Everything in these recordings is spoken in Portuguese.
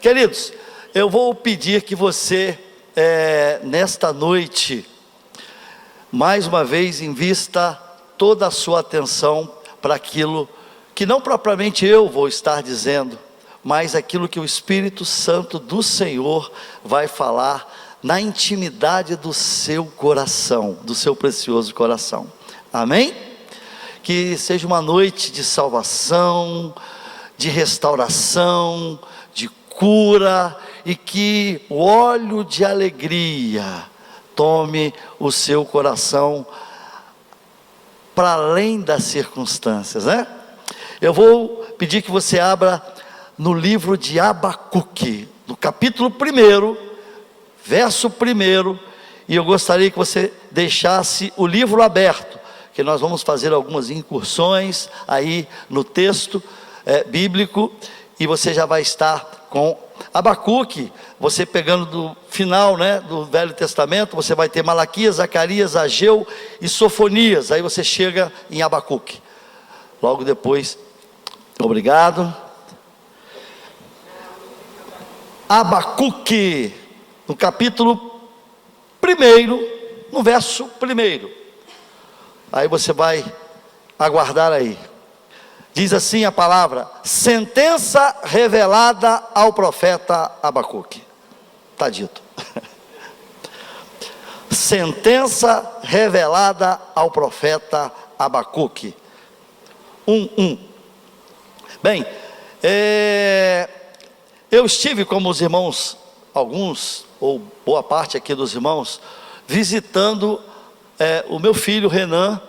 Queridos, eu vou pedir que você, nesta noite, mais uma vez, invista toda a sua atenção para aquilo que não propriamente eu vou estar dizendo, mas aquilo que o Espírito Santo do Senhor vai falar na intimidade do seu coração, do seu precioso coração. Amém? Que seja uma noite de salvação, de restauração, de cura, e que o óleo de alegria tome o seu coração para além das circunstâncias, né? Eu vou pedir que você abra no livro de Abacuque, no capítulo 1, verso 1, e eu gostaria que você deixasse o livro aberto, que nós vamos fazer algumas incursões aí no texto bíblico, e você já vai estar com Abacuque. Você pegando do final, né, do Velho Testamento, você vai ter Malaquias, Zacarias, Ageu e Sofonias. Aí você chega em Abacuque. Logo depois, obrigado. Abacuque, no capítulo 1, no verso 1. Aí você vai aguardar aí. Diz assim a palavra: sentença revelada ao profeta Abacuque. Está dito. Sentença revelada ao profeta Abacuque. 1:1. Bem, eu estive como os irmãos, alguns, ou boa parte aqui dos irmãos, visitando o meu filho Renan,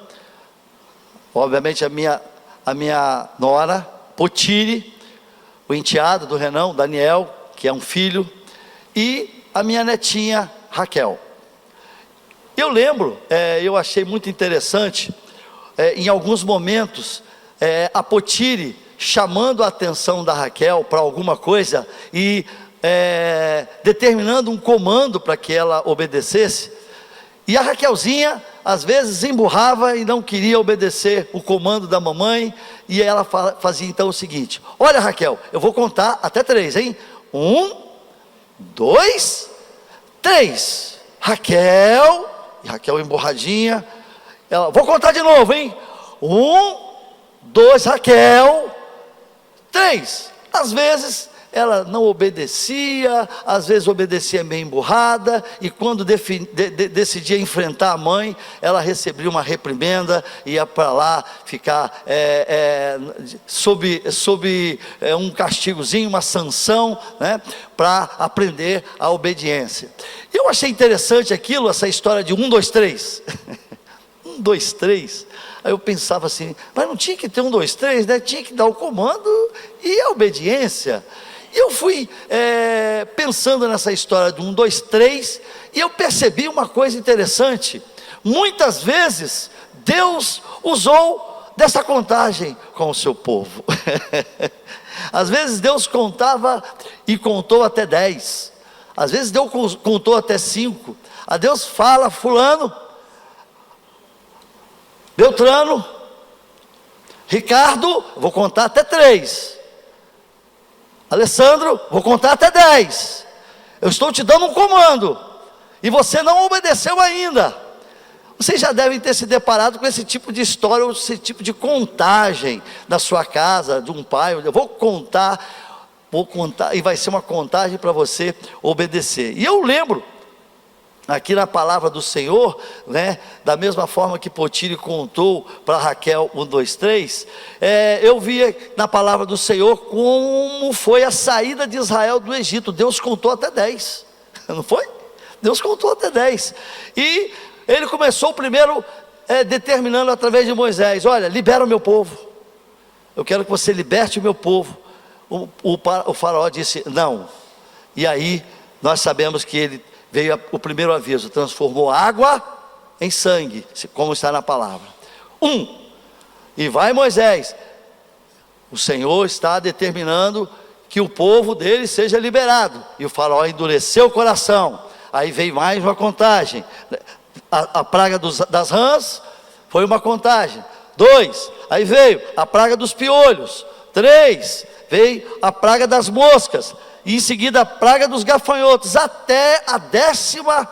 obviamente a minha nora, Potiri, o enteado do Renan, Daniel, que é um filho, e a minha netinha Raquel. Eu lembro, eu achei muito interessante, em alguns momentos, a Potiri chamando a atenção da Raquel para alguma coisa e determinando um comando para que ela obedecesse, e a Raquelzinha às vezes emburrava e não queria obedecer o comando da mamãe, e ela fazia então o seguinte: olha, Raquel, eu vou contar até 3, hein? 1, 2, 3. Raquel, e Raquel emburradinha, vou contar de novo, hein? 1, 2, Raquel, 3. Às vezes ela não obedecia, às vezes obedecia meio emburrada, e quando decidia enfrentar a mãe, ela recebia uma reprimenda, ia para lá ficar sob um castigozinho, uma sanção, né, para aprender a obediência. Eu achei interessante aquilo, essa história de 1, 2, 3. 1, 2, 3. Aí eu pensava assim, mas não tinha que ter 1, 2, 3, né? Tinha que dar o comando e a obediência. E eu fui pensando nessa história de 1, 2, 3, e eu percebi uma coisa interessante. Muitas vezes Deus usou dessa contagem com o seu povo. Às vezes Deus contava e contou até 10. Às vezes Deus contou até 5. A Deus fala: fulano, Beltrano, Ricardo, vou contar até 3. Alessandro, vou contar até 10. Eu estou te dando um comando, e você não obedeceu ainda. Vocês já devem ter se deparado com esse tipo de história, ou esse tipo de contagem na sua casa, de um pai. Eu vou contar, e vai ser uma contagem para você obedecer. E eu lembro, aqui na palavra do Senhor, né, da mesma forma que Potiri contou para Raquel 1, 2, 3, eu via na palavra do Senhor como foi a saída de Israel do Egito. Deus contou até 10, não foi? Deus contou até 10, e ele começou primeiro determinando através de Moisés: olha, libera o meu povo, eu quero que você liberte o meu povo. O faraó disse não, e aí nós sabemos que ele veio o primeiro aviso, transformou água em sangue, como está na palavra. E vai Moisés, o Senhor está determinando que o povo dele seja liberado, e o faraó endureceu o coração. Aí veio mais uma contagem, a praga das rãs foi uma contagem. 2, aí veio a praga dos piolhos. 3, veio a praga das moscas. e em seguida a praga dos gafanhotos, até a 10ª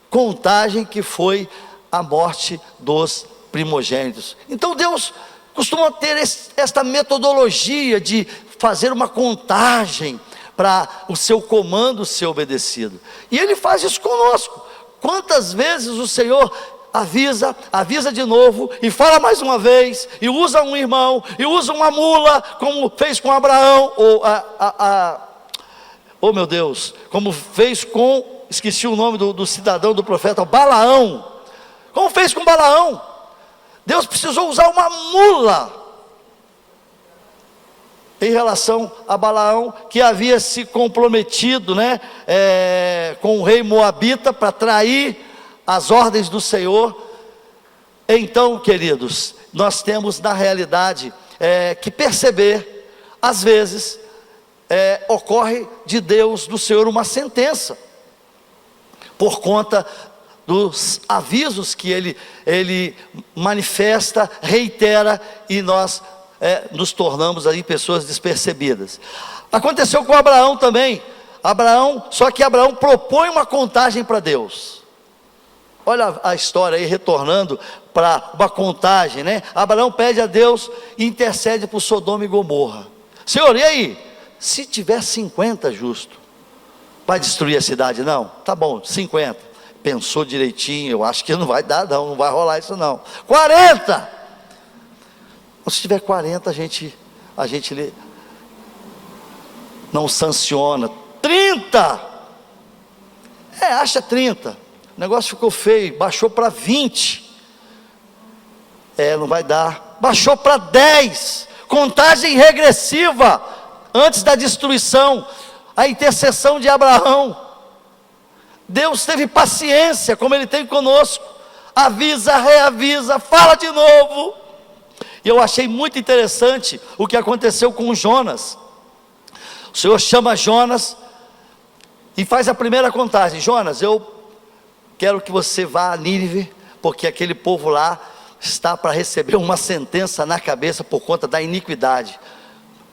contagem, que foi a morte dos primogênitos. Então Deus costuma ter esta metodologia de fazer uma contagem para o seu comando ser obedecido, e Ele faz isso conosco. Quantas vezes o Senhor avisa de novo, e fala mais uma vez, e usa um irmão, e usa uma mula, como fez com Abraão, oh meu Deus, como fez com, esqueci o nome do cidadão, do profeta, Balaão. Como fez com Balaão? Deus precisou usar uma mula em relação a Balaão, que havia se comprometido, com o rei Moabita, para trair as ordens do Senhor. Então, queridos, nós temos na realidade que perceber, às vezes, ocorre de Deus, do Senhor, uma sentença, por conta dos avisos que Ele manifesta, reitera, e nós nos tornamos aí pessoas despercebidas. Aconteceu com Abraão também. Só que Abraão propõe uma contagem para Deus. Olha a história aí, retornando para uma contagem, Abraão pede a Deus e intercede por Sodoma e Gomorra. Senhor, e aí? Se tiver 50 justo, vai destruir a cidade? Não? Tá bom, 50. Pensou direitinho, eu acho que não vai dar não vai rolar isso não. 40! Se tiver 40, a gente não sanciona. 30! Acha 30. O negócio ficou feio, baixou para 20. Não vai dar. Baixou para 10. Contagem regressiva, antes da destruição, a intercessão de Abraão. Deus teve paciência, como Ele tem conosco. Avisa, reavisa, fala de novo. E eu achei muito interessante o que aconteceu com Jonas. O Senhor chama Jonas e faz a primeira contagem. Jonas, eu quero que você vá a Nínive, porque aquele povo lá está para receber uma sentença na cabeça por conta da iniquidade.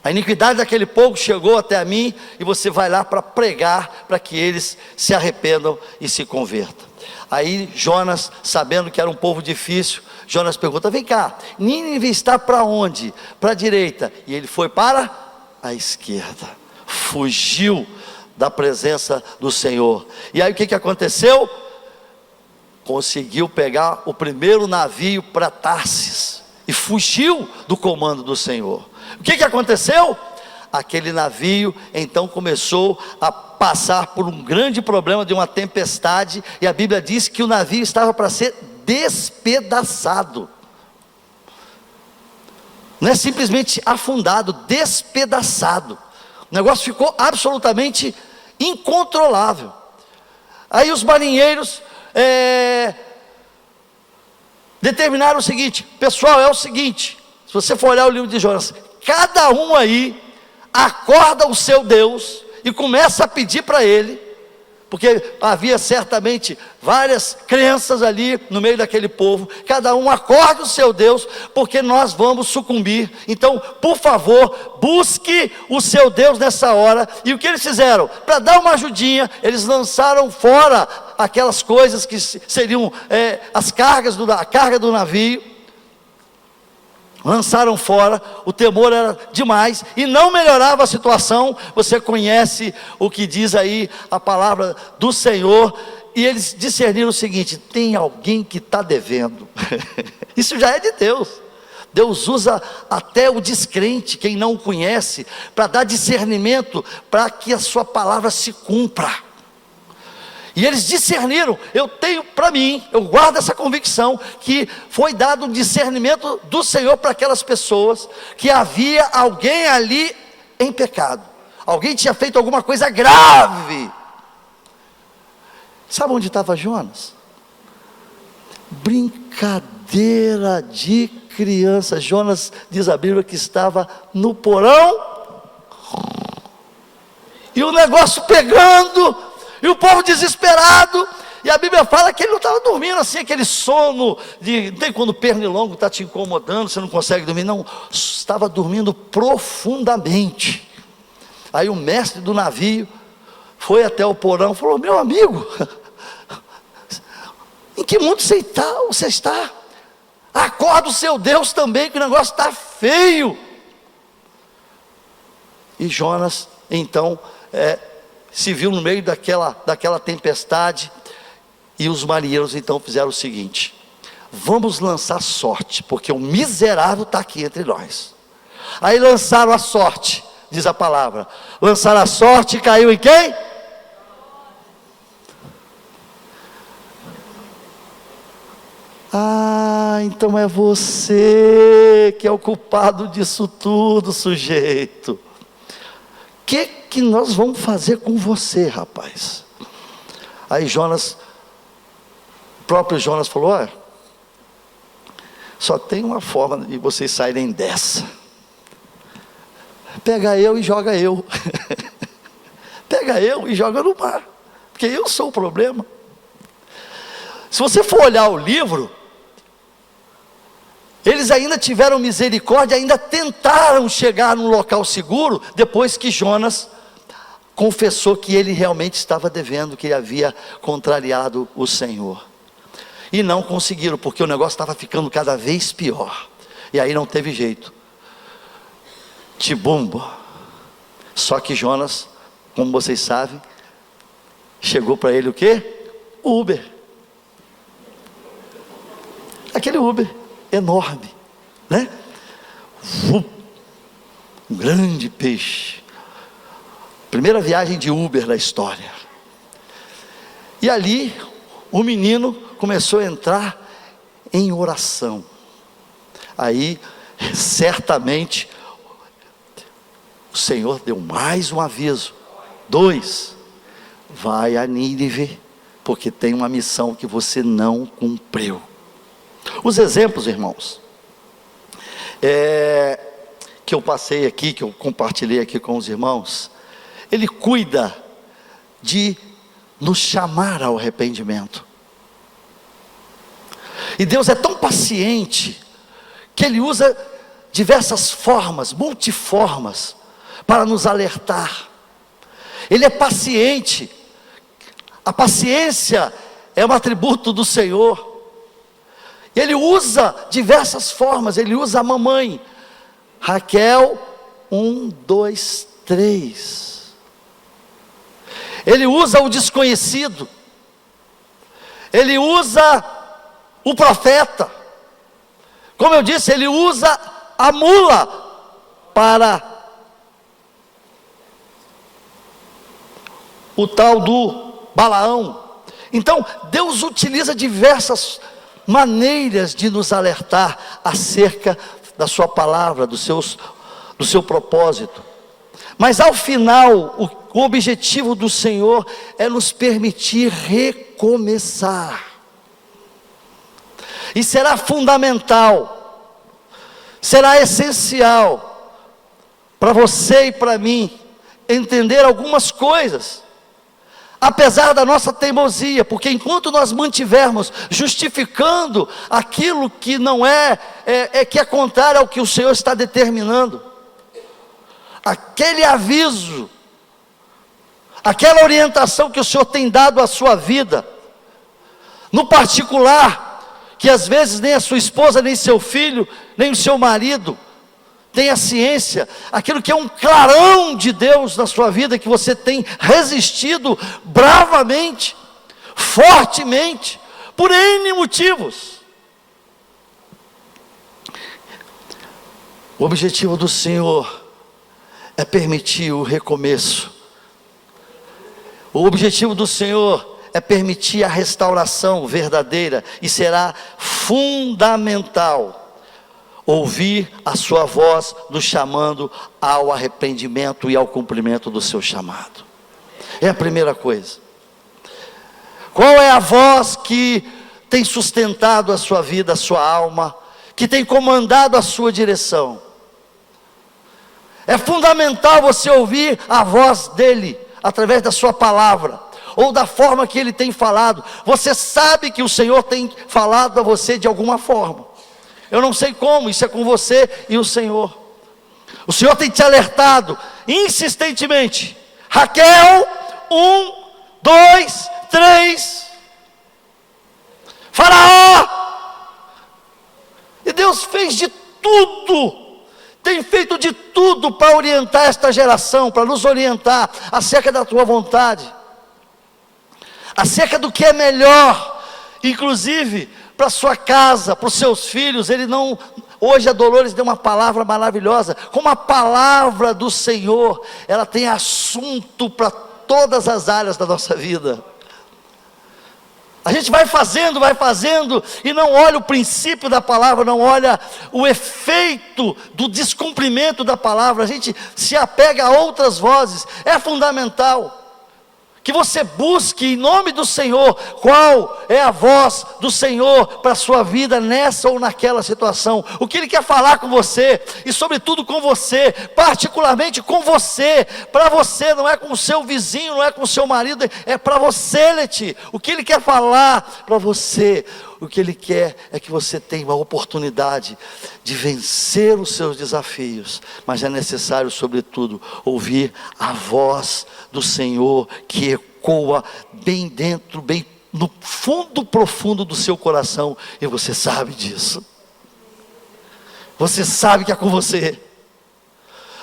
A iniquidade daquele povo chegou até a mim, e você vai lá para pregar, para que eles se arrependam e se convertam. Aí Jonas, sabendo que era um povo difícil, Jonas pergunta: vem cá, Nínive está para onde? Para a direita. E ele foi para a esquerda, fugiu da presença do Senhor. E aí o que aconteceu? Conseguiu pegar o primeiro navio para Tarsis, e fugiu do comando do Senhor. O que aconteceu? Aquele navio então começou a passar por um grande problema de uma tempestade, e a Bíblia diz que o navio estava para ser despedaçado. Não é simplesmente afundado, despedaçado. O negócio ficou absolutamente incontrolável. Aí os marinheiros determinaram o seguinte: pessoal, é o seguinte, se você for olhar o livro de Jonas, cada um aí acorda o seu Deus e começa a pedir para ele, porque havia certamente várias crenças ali no meio daquele povo. Cada um acorda o seu Deus, porque nós vamos sucumbir. Então, por favor, busque o seu Deus nessa hora. E o que eles fizeram? Para dar uma ajudinha, eles lançaram fora aquelas coisas que seriam a carga do navio. Lançaram fora, o temor era demais, e não melhorava a situação. Você conhece o que diz aí a palavra do Senhor, e eles discerniram o seguinte: tem alguém que está devendo. Isso já é de Deus. Deus usa até o descrente, quem não o conhece, para dar discernimento, para que a sua palavra se cumpra. E eles discerniram. Eu tenho para mim, eu guardo essa convicção, que foi dado um discernimento do Senhor para aquelas pessoas, que havia alguém ali em pecado, alguém tinha feito alguma coisa grave. Sabe onde estava Jonas? Brincadeira de criança. Jonas, diz a Bíblia, que estava no porão, e o negócio pegando, e o povo desesperado, e a Bíblia fala que ele não estava dormindo assim, aquele sono, não tem quando o pernilongo está te incomodando, você não consegue dormir, não, estava dormindo profundamente. Aí o mestre do navio foi até o porão e falou: meu amigo, em que mundo você está? Acorda o seu Deus também, que o negócio está feio. E Jonas então se viu no meio daquela tempestade. E os marinheiros então fizeram o seguinte: vamos lançar sorte, porque o miserável está aqui entre nós. Aí lançaram a sorte, diz a palavra. Lançaram a sorte e caiu em quem? Ah, então é você que é o culpado disso tudo, sujeito. O que nós vamos fazer com você, rapaz? Aí o próprio Jonas falou: olha, só tem uma forma de vocês saírem dessa. Pega eu e joga eu. Pega eu e joga no mar, porque eu sou o problema. Se você for olhar o livro, eles ainda tiveram misericórdia, ainda tentaram chegar num local seguro, depois que Jonas confessou que ele realmente estava devendo, que ele havia contrariado o Senhor. E não conseguiram, porque o negócio estava ficando cada vez pior. E aí não teve jeito. Tibumbo. Só que Jonas, como vocês sabem, chegou para ele o quê? O Uber. Aquele Uber enorme, né? Um grande peixe. Primeira viagem de Uber da história. E ali o menino começou a entrar em oração. Aí certamente o Senhor deu mais um aviso. 2: vai a Nínive, porque tem uma missão que você não cumpriu. Os exemplos, irmãos, que eu passei aqui, que eu compartilhei aqui com os irmãos, ele cuida de nos chamar ao arrependimento. E Deus é tão paciente, que Ele usa diversas formas, multiformas, para nos alertar. Ele é paciente. A paciência é um atributo do Senhor. Ele usa diversas formas. Ele usa a mamãe Raquel, 1, 2, 3. Ele usa o desconhecido. Ele usa o profeta. Como eu disse, ele usa a mula para o tal do Balaão. Então Deus utiliza diversas maneiras de nos alertar acerca da sua palavra, do seu propósito. Mas ao final, o objetivo do Senhor é nos permitir recomeçar. E será fundamental, será essencial para você e para mim entender algumas coisas, apesar da nossa teimosia, porque enquanto nós mantivermos justificando aquilo que não que é contrário ao que o Senhor está determinando, aquele aviso, aquela orientação que o Senhor tem dado à sua vida, no particular, que às vezes nem a sua esposa, nem seu filho, nem o seu marido tem a ciência, aquilo que é um clarão de Deus na sua vida, que você tem resistido bravamente, fortemente, por N motivos. O objetivo do Senhor é permitir o recomeço. O objetivo do Senhor é permitir a restauração verdadeira, e será fundamental ouvir a sua voz nos chamando ao arrependimento e ao cumprimento do seu chamado. É a primeira coisa. Qual é a voz que tem sustentado a sua vida, a sua alma, que tem comandado a sua direção? É fundamental você ouvir a voz dele, através da sua palavra, ou da forma que ele tem falado. Você sabe que o Senhor tem falado a você de alguma forma. Eu não sei como, isso é com você e o Senhor. O Senhor tem te alertado insistentemente. Raquel, 1, 2, 3. Faraó! E Deus fez de tudo, tem feito de tudo para orientar esta geração, para nos orientar acerca da tua vontade, acerca do que é melhor, inclusive para sua casa, para os seus filhos. Hoje a Dolores deu uma palavra maravilhosa. Como a palavra do Senhor, ela tem assunto para todas as áreas da nossa vida. A gente vai fazendo e não olha o princípio da palavra, não olha o efeito do descumprimento da palavra. A gente se apega a outras vozes. É fundamental que você busque em nome do Senhor qual é a voz do Senhor para a sua vida nessa ou naquela situação. O que Ele quer falar com você e sobretudo com você, particularmente com você, para você, não é com o seu vizinho, não é com o seu marido, é para você, Leti. O que Ele quer falar para você, o que Ele quer é que você tenha uma oportunidade de vencer os seus desafios, mas é necessário sobretudo ouvir a voz do Senhor que ecoa bem dentro, bem no fundo profundo do seu coração, e você sabe disso. Você sabe que é com você.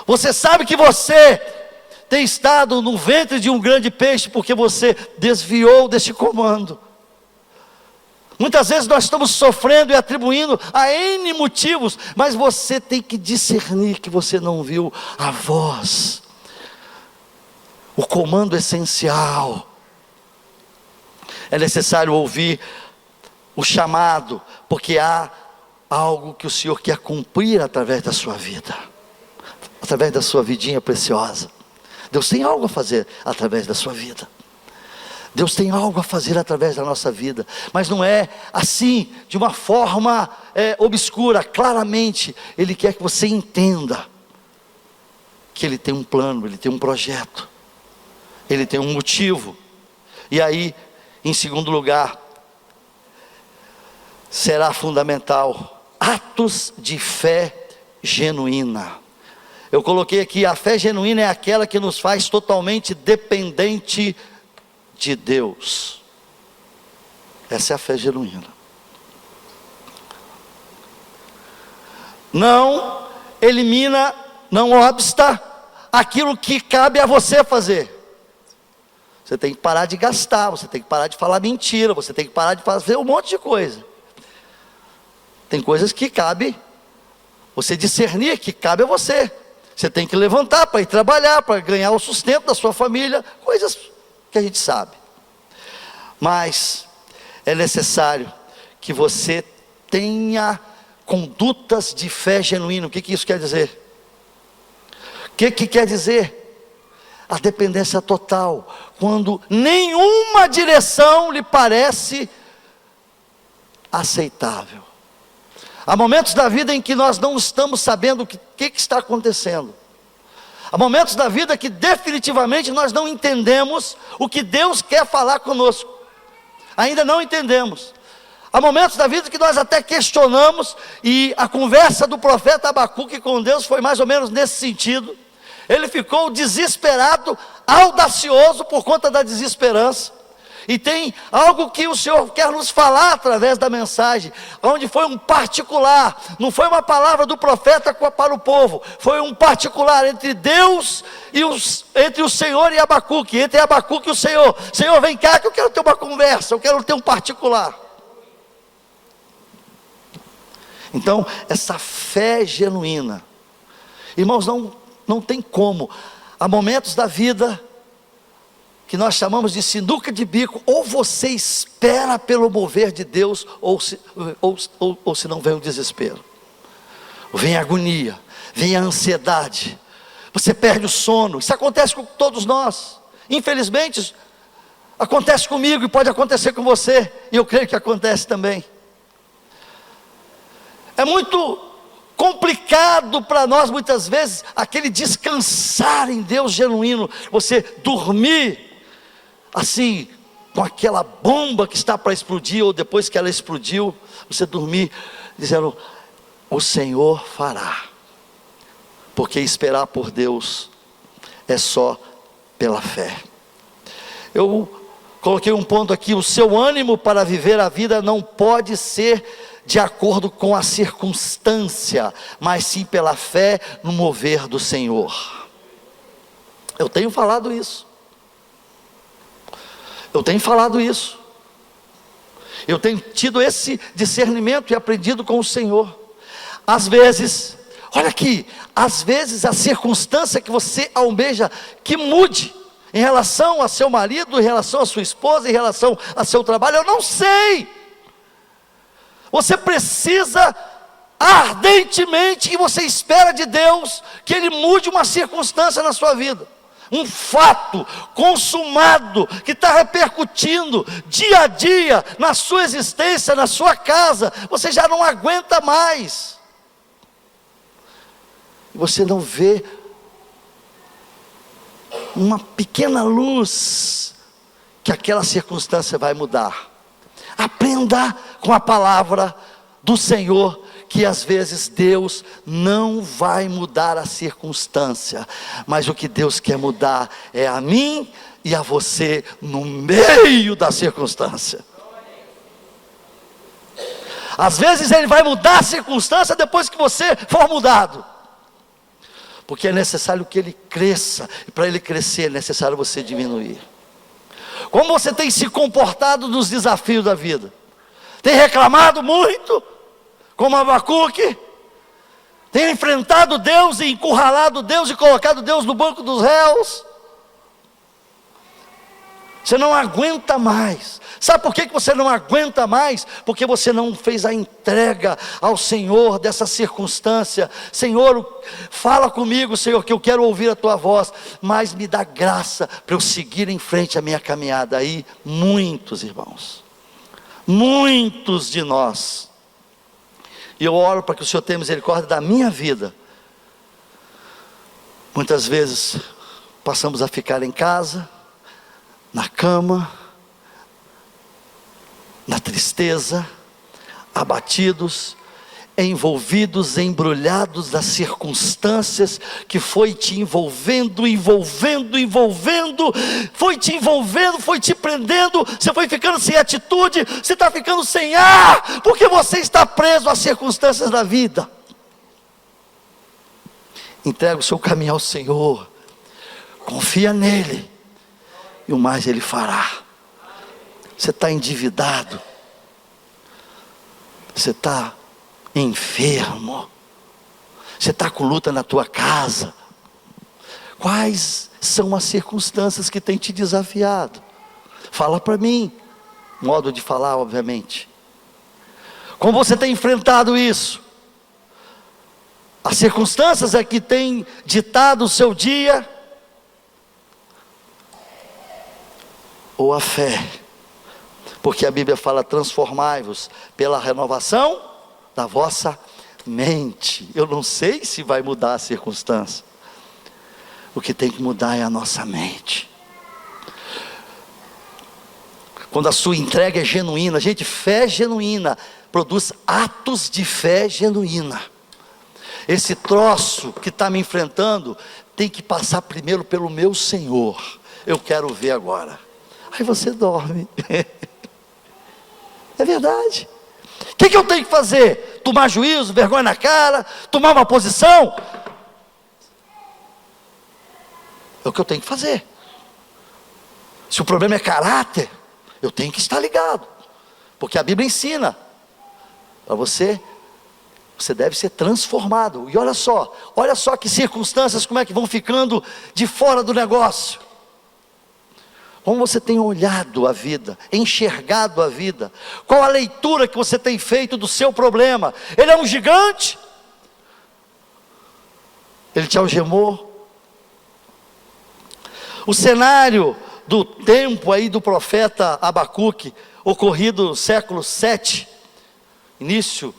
Você sabe que você tem estado no ventre de um grande peixe porque você desviou desse comando. Muitas vezes nós estamos sofrendo e atribuindo a N motivos, mas você tem que discernir que você não viu a voz, o comando essencial. É necessário ouvir o chamado, porque há algo que o Senhor quer cumprir através da sua vida, através da sua vidinha preciosa. Deus tem algo a fazer através da sua vida. Deus tem algo a fazer através da nossa vida, mas não é assim, de uma forma obscura. Claramente, Ele quer que você entenda que Ele tem um plano, Ele tem um projeto, Ele tem um motivo. E aí, em segundo lugar, será fundamental atos de fé genuína. Eu coloquei aqui: a fé genuína é aquela que nos faz totalmente dependente de Deus. Essa é a fé genuína. Não elimina, não obsta aquilo que cabe a você fazer. Você tem que parar de gastar, você tem que parar de falar mentira, você tem que parar de fazer um monte de coisa. Tem coisas que cabe você discernir, que cabe a você. Você tem que levantar para ir trabalhar, para ganhar o sustento da sua família, coisas que a gente sabe. Mas é necessário que você tenha condutas de fé genuína. O que isso quer dizer? O que quer dizer? A dependência total, quando nenhuma direção lhe parece aceitável. Há momentos da vida em que nós não estamos sabendo o que está acontecendo. Há momentos da vida que definitivamente nós não entendemos o que Deus quer falar conosco. Ainda não entendemos. Há momentos da vida que nós até questionamos, e a conversa do profeta Abacuque com Deus foi mais ou menos nesse sentido. Ele ficou desesperado, audacioso por conta da desesperança. E tem algo que o Senhor quer nos falar através da mensagem, onde foi um particular, não foi uma palavra do profeta para o povo, foi um particular entre Deus e entre o Senhor e Abacuque, entre Abacuque e o Senhor. Senhor, vem cá que eu quero ter uma conversa, eu quero ter um particular. Então, essa fé genuína, irmãos, não tem como. Há momentos da vida que nós chamamos de sinuca de bico: ou você espera pelo mover de Deus, ou se não, vem o desespero, vem a agonia, vem a ansiedade, você perde o sono. Isso acontece com todos nós, infelizmente acontece comigo e pode acontecer com você, e eu creio que acontece também. É muito complicado para nós muitas vezes aquele descansar em Deus genuíno, você dormir assim, com aquela bomba que está para explodir, ou depois que ela explodiu, você dormir dizendo: o Senhor fará, porque esperar por Deus é só pela fé. Eu coloquei um ponto aqui: o seu ânimo para viver a vida não pode ser de acordo com a circunstância, mas sim pela fé no mover do Senhor. Eu tenho falado isso. Eu tenho tido esse discernimento e aprendido com o Senhor. Às vezes, olha aqui, às vezes a circunstância que você almeja que mude, em relação a seu marido, em relação a sua esposa, em relação a seu trabalho, eu não sei. Você precisa ardentemente, que você espera de Deus, que Ele mude uma circunstância na sua vida. Um fato consumado, que está repercutindo dia a dia, na sua existência, na sua casa, você já não aguenta mais. Você não vê uma pequena luz, que aquela circunstância vai mudar. Aprenda com a palavra do Senhor, que às vezes Deus não vai mudar a circunstância, mas o que Deus quer mudar é a mim e a você no meio da circunstância. Às vezes Ele vai mudar a circunstância depois que você for mudado, porque é necessário que Ele cresça, e para Ele crescer é necessário você diminuir. Como você tem se comportado nos desafios da vida? Tem reclamado muito, como Abacuque? Tem enfrentado Deus e encurralado Deus e colocado Deus no banco dos réus? Você não aguenta mais. Sabe por que você não aguenta mais? Porque você não fez a entrega ao Senhor dessa circunstância. Senhor, fala comigo, Senhor, que eu quero ouvir a tua voz, mas me dá graça para eu seguir em frente a minha caminhada. Aí muitos irmãos, muitos de nós, e eu oro para que o Senhor tenha misericórdia da minha vida, muitas vezes passamos a ficar em casa, na cama, na tristeza, abatidos, envolvidos, embrulhados das circunstâncias que foi te envolvendo, foi te envolvendo, foi te prendendo, você foi ficando sem atitude, você está ficando sem ar, porque você está preso às circunstâncias da vida. Entrega o seu caminho ao Senhor, confia nele, e o mais Ele fará. Você está endividado, você está enfermo, você está com luta na tua casa. Quais são as circunstâncias que têm te desafiado? Fala para mim, modo de falar, obviamente. Como você tem enfrentado isso? As circunstâncias é que têm ditado o seu dia, ou a fé? Porque a Bíblia fala: transformai-vos pela renovação da vossa mente. Eu não sei se vai mudar a circunstância. O que tem que mudar é a nossa mente. Quando a sua entrega é genuína, gente, fé genuína produz atos de fé genuína. Esse troço que está me enfrentando tem que passar primeiro pelo meu Senhor. Eu quero ver agora. Aí você dorme. É verdade. O que eu tenho que fazer? Tomar juízo, vergonha na cara, tomar uma posição? É o que eu tenho que fazer. Se o problema é caráter, eu tenho que estar ligado, porque a Bíblia ensina para você deve ser transformado. E olha só que circunstâncias, como é que vão ficando de fora do negócio. Como você tem olhado a vida, enxergado a vida? Qual a leitura que você tem feito do seu problema? Ele é um gigante? Ele te algemou? O cenário do tempo aí do profeta Abacuque, ocorrido no século 7, início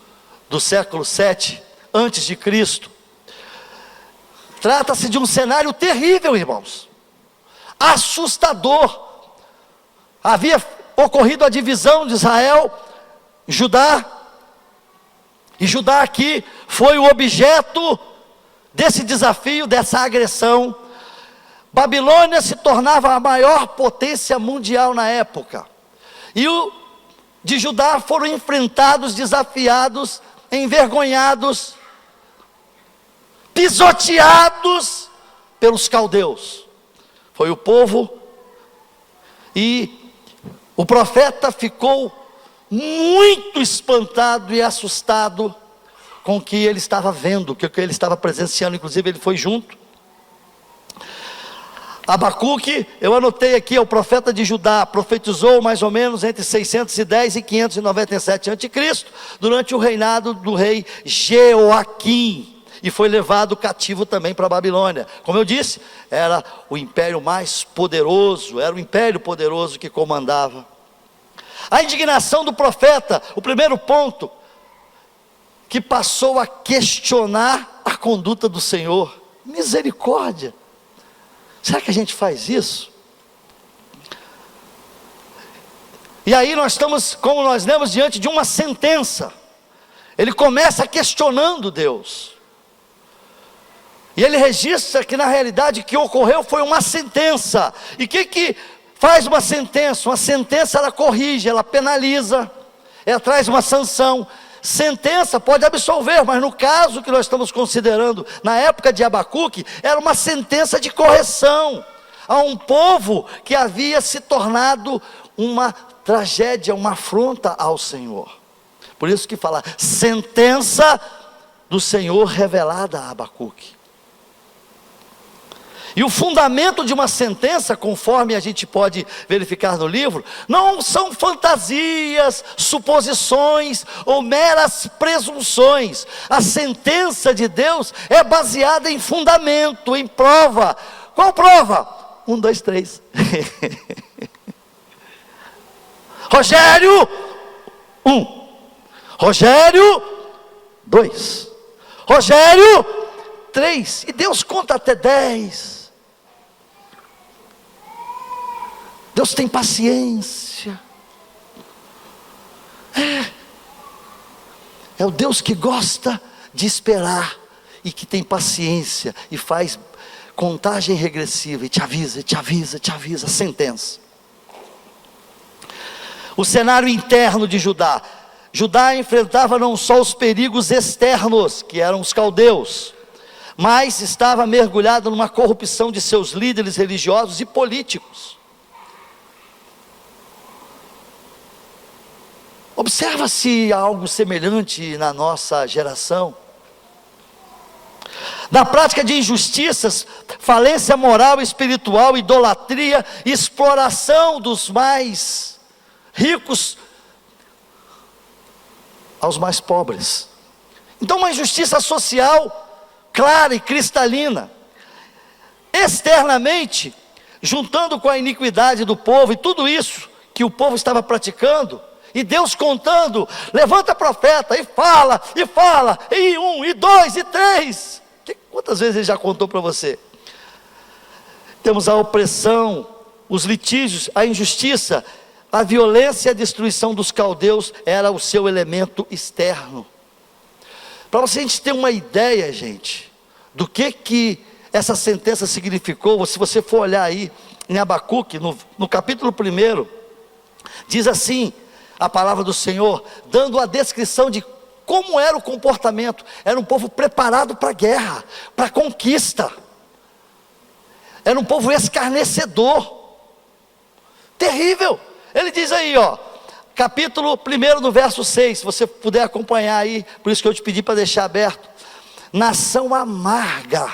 do século 7, antes de Cristo. Trata-se de um cenário terrível, irmãos. Assustador. Havia ocorrido a divisão de Israel, Judá, e Judá aqui foi o objeto desse desafio, dessa agressão, Babilônia se tornava a maior potência mundial na época, e o de Judá foram enfrentados, desafiados, envergonhados, pisoteados pelos caldeus. Foi o povo, e o profeta ficou muito espantado e assustado com o que ele estava vendo, com o que ele estava presenciando. Inclusive ele foi junto. Abacuque, eu anotei aqui, é o profeta de Judá, profetizou mais ou menos entre 610 e 597 a.C., durante o reinado do rei Jeoaquim, e foi levado cativo também para a Babilônia. Como eu disse, era o império mais poderoso, era o império poderoso que comandava. A indignação do profeta, o primeiro ponto, que passou a questionar a conduta do Senhor. Misericórdia! Será que a gente faz isso? E aí nós estamos, como nós lemos, diante de uma sentença. Ele começa questionando Deus. E ele registra que na realidade o que ocorreu foi uma sentença. E o que faz uma sentença? Uma sentença, ela corrige, ela penaliza, ela traz uma sanção. Sentença pode absolver, mas no caso que nós estamos considerando, na época de Abacuque, era uma sentença de correção a um povo que havia se tornado uma tragédia, uma afronta ao Senhor. Por isso que fala, sentença do Senhor revelada a Abacuque. E o fundamento de uma sentença, conforme a gente pode verificar no livro, não são fantasias, suposições ou meras presunções. A sentença de Deus é baseada em fundamento, em prova. Qual prova? 1, 2, 3. Rogério, 1. Rogério, 2. Rogério, 3. E Deus conta até 10. Deus tem paciência. É o Deus que gosta de esperar e que tem paciência e faz contagem regressiva e te avisa, te avisa, te avisa. Sentença. O cenário interno de Judá. Judá enfrentava não só os perigos externos, que eram os caldeus, mas estava mergulhado numa corrupção de seus líderes religiosos e políticos. Observa-se algo semelhante na nossa geração. Na prática de injustiças, falência moral e espiritual, idolatria, exploração dos mais ricos aos mais pobres. Então uma injustiça social clara e cristalina. Externamente, juntando com a iniquidade do povo e tudo isso que o povo estava praticando, e Deus contando, levanta profeta e fala, e 1, e 2, e 3. Quantas vezes ele já contou para você? Temos a opressão, os litígios, a injustiça, a violência e a destruição dos caldeus era o seu elemento externo. Para você a gente ter uma ideia, gente, do que essa sentença significou, se você for olhar aí em Abacuque, no capítulo 1, diz assim, a palavra do Senhor, dando a descrição de como era o comportamento. Era um povo preparado para a guerra, para a conquista. Era um povo escarnecedor, terrível. Ele diz aí, capítulo 1, no verso 6, se você puder acompanhar aí, por isso que eu te pedi para deixar aberto. Nação amarga.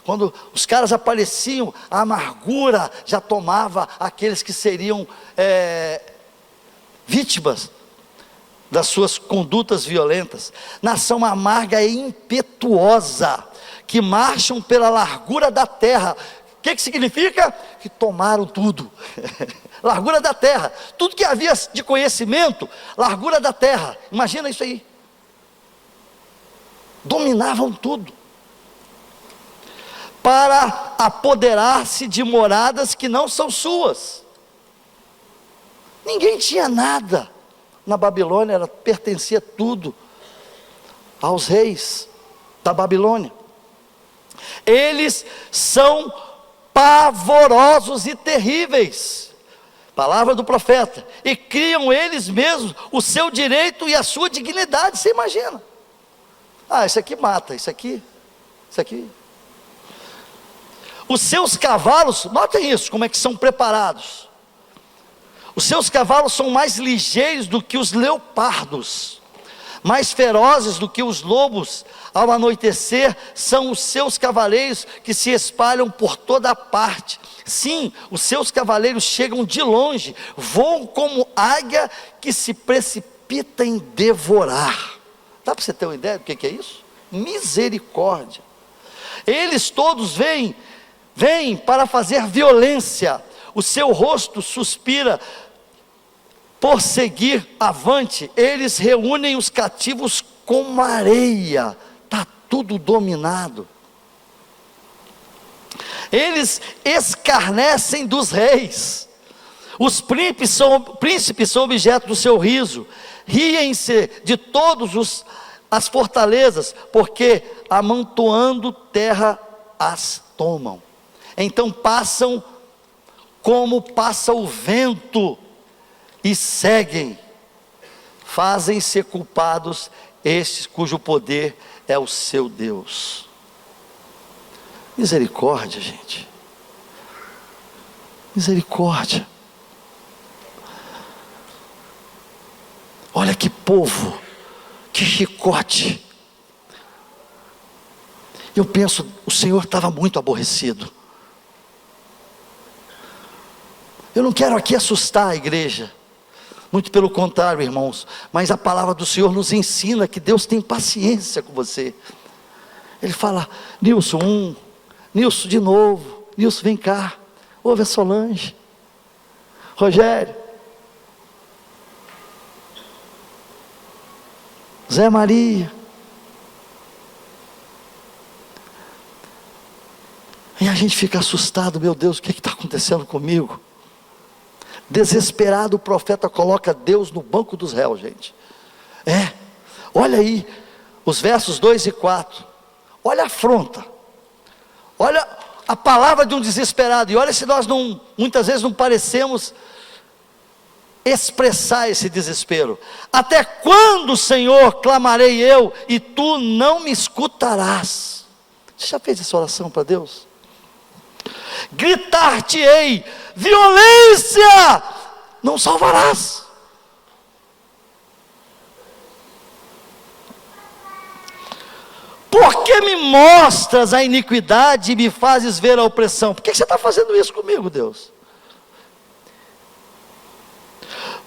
Quando os caras apareciam, a amargura já tomava aqueles que seriam vítimas das suas condutas violentas. Nação amarga e impetuosa, que marcham pela largura da terra. O que significa? Que tomaram tudo. Largura da terra, tudo que havia de conhecimento, largura da terra. Imagina isso aí. Dominavam tudo, para apoderar-se de moradas que não são suas. Ninguém tinha nada na Babilônia, pertencia tudo aos reis da Babilônia. Eles são pavorosos e terríveis, palavra do profeta, e criam eles mesmos o seu direito e a sua dignidade. Você imagina? Isso aqui mata, isso aqui. Os seus cavalos, notem isso, como é que são preparados. Os seus cavalos são mais ligeiros do que os leopardos, mais ferozes do que os lobos. Ao anoitecer, são os seus cavaleiros que se espalham por toda parte. Sim, os seus cavaleiros chegam de longe, voam como águia que se precipita em devorar. Dá para você ter uma ideia do que é isso? Misericórdia. Eles todos vêm para fazer violência. O seu rosto suspira por seguir avante. Eles reúnem os cativos como areia. Está tudo dominado. Eles escarnecem dos reis. Os príncipes são objeto do seu riso. Riem-se de todos as fortalezas, porque amontoando terra as tomam. Então passam como passa o vento e seguem. Fazem-se culpados estes cujo poder é o seu Deus. Misericórdia, gente. Misericórdia. Olha que povo, que chicote. Eu penso, o Senhor estava muito aborrecido. Eu não quero aqui assustar a igreja, muito pelo contrário, irmãos, mas a palavra do Senhor nos ensina que Deus tem paciência com você. Ele fala: Nilson, Nilson de novo, Nilson vem cá, ouve a Solange, Rogério, Zé Maria. E a gente fica assustado, meu Deus, o que está acontecendo comigo? Desesperado, o profeta coloca Deus no banco dos réus, gente. Olha aí, os versos 2 e 4. Olha a afronta. Olha a palavra de um desesperado. E olha se nós muitas vezes não parecemos expressar esse desespero. Até quando, Senhor, clamarei eu, e tu não me escutarás? Você já fez essa oração para Deus? Gritar-te-ei, violência, não salvarás. Por que me mostras a iniquidade e me fazes ver a opressão? Por que você está fazendo isso comigo, Deus?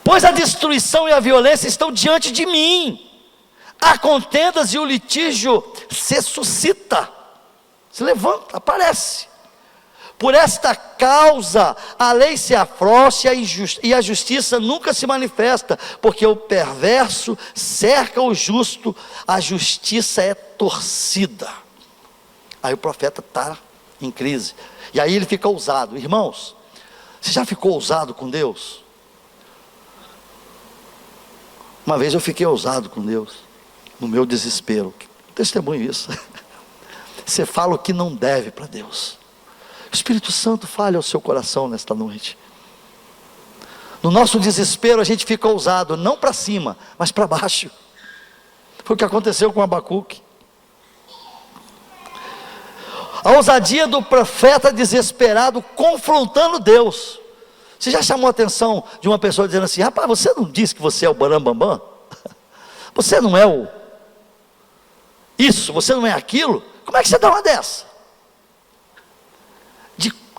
Pois a destruição e a violência estão diante de mim. Há contendas e o litígio se suscita, se levanta, aparece. Por esta causa a lei se afrouxa e a justiça nunca se manifesta, porque o perverso cerca o justo, a justiça é torcida. Aí o profeta está em crise, e aí ele fica ousado. Irmãos, você já ficou ousado com Deus? Uma vez eu fiquei ousado com Deus, no meu desespero. Testemunho isso. Você fala o que não deve para Deus. O Espírito Santo fale ao seu coração nesta noite. No nosso desespero a gente fica ousado, não para cima, mas para baixo. Foi o que aconteceu com Abacuque. A ousadia do profeta desesperado confrontando Deus. Você já chamou a atenção de uma pessoa dizendo assim: rapaz, você não disse que você é o Barambambam? Você não é o isso, você não é aquilo? Como é que você dá uma dessa?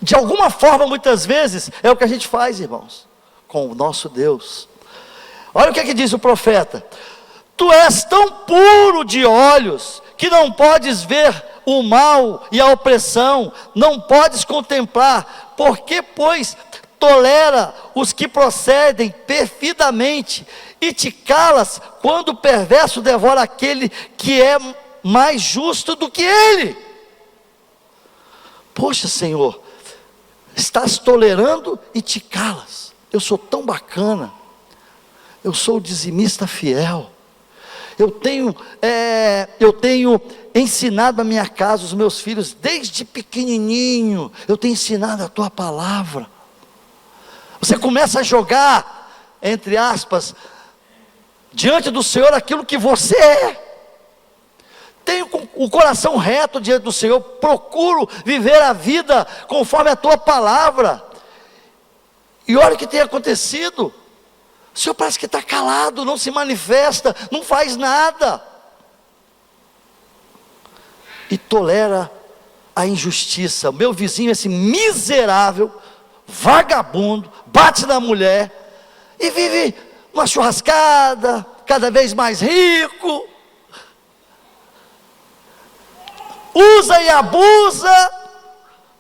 De alguma forma, muitas vezes, é o que a gente faz, irmãos, com o nosso Deus. Olha o que diz o profeta: tu és tão puro de olhos, que não podes ver o mal e a opressão, não podes contemplar, porque pois tolera os que procedem perfidamente, e te calas quando o perverso devora aquele que é mais justo do que ele. Poxa, Senhor, estás tolerando e te calas. Eu sou tão bacana, eu sou o dizimista fiel, eu tenho ensinado a minha casa, os meus filhos, desde pequenininho, eu tenho ensinado a tua palavra. Você começa a jogar, entre aspas, diante do Senhor aquilo que você é. Tenho o coração reto diante do Senhor, procuro viver a vida conforme a tua palavra. E olha o que tem acontecido. O Senhor parece que está calado, não se manifesta, não faz nada. E tolera a injustiça. Meu vizinho, esse miserável, vagabundo, bate na mulher e vive uma churrascada, cada vez mais rico. Usa e abusa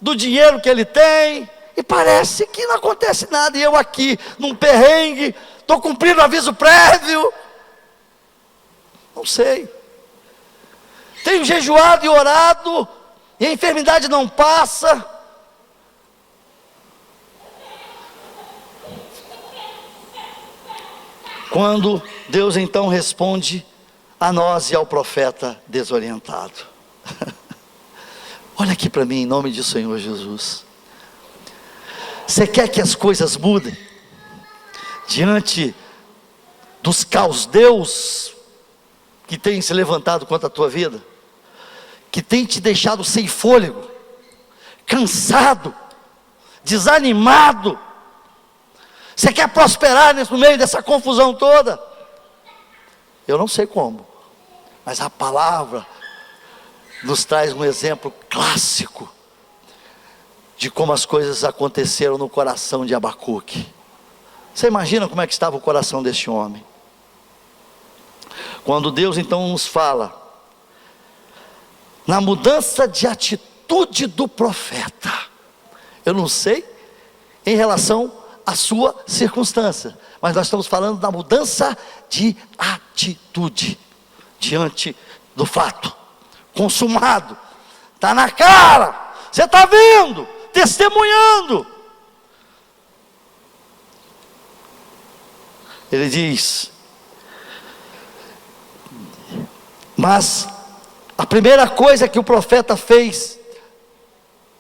do dinheiro que ele tem. E parece que não acontece nada. E eu aqui, num perrengue, estou cumprindo aviso prévio. Não sei. Tenho jejuado e orado, e a enfermidade não passa. Quando Deus então responde a nós e ao profeta desorientado. Olha aqui para mim, em nome do Senhor Jesus. Você quer que as coisas mudem? Diante dos caos-deus que tem se levantado contra a tua vida, que tem te deixado sem fôlego, cansado, desanimado. Você quer prosperar no meio dessa confusão toda? Eu não sei como, mas a palavra nos traz um exemplo clássico de como as coisas aconteceram no coração de Abacuque. Você imagina como é que estava o coração deste homem? Quando Deus então nos fala na mudança de atitude do profeta. Eu não sei em relação à sua circunstância, mas nós estamos falando da mudança de atitude diante do fato consumado. Está na cara, você está vendo, testemunhando. Ele diz: mas a primeira coisa que o profeta fez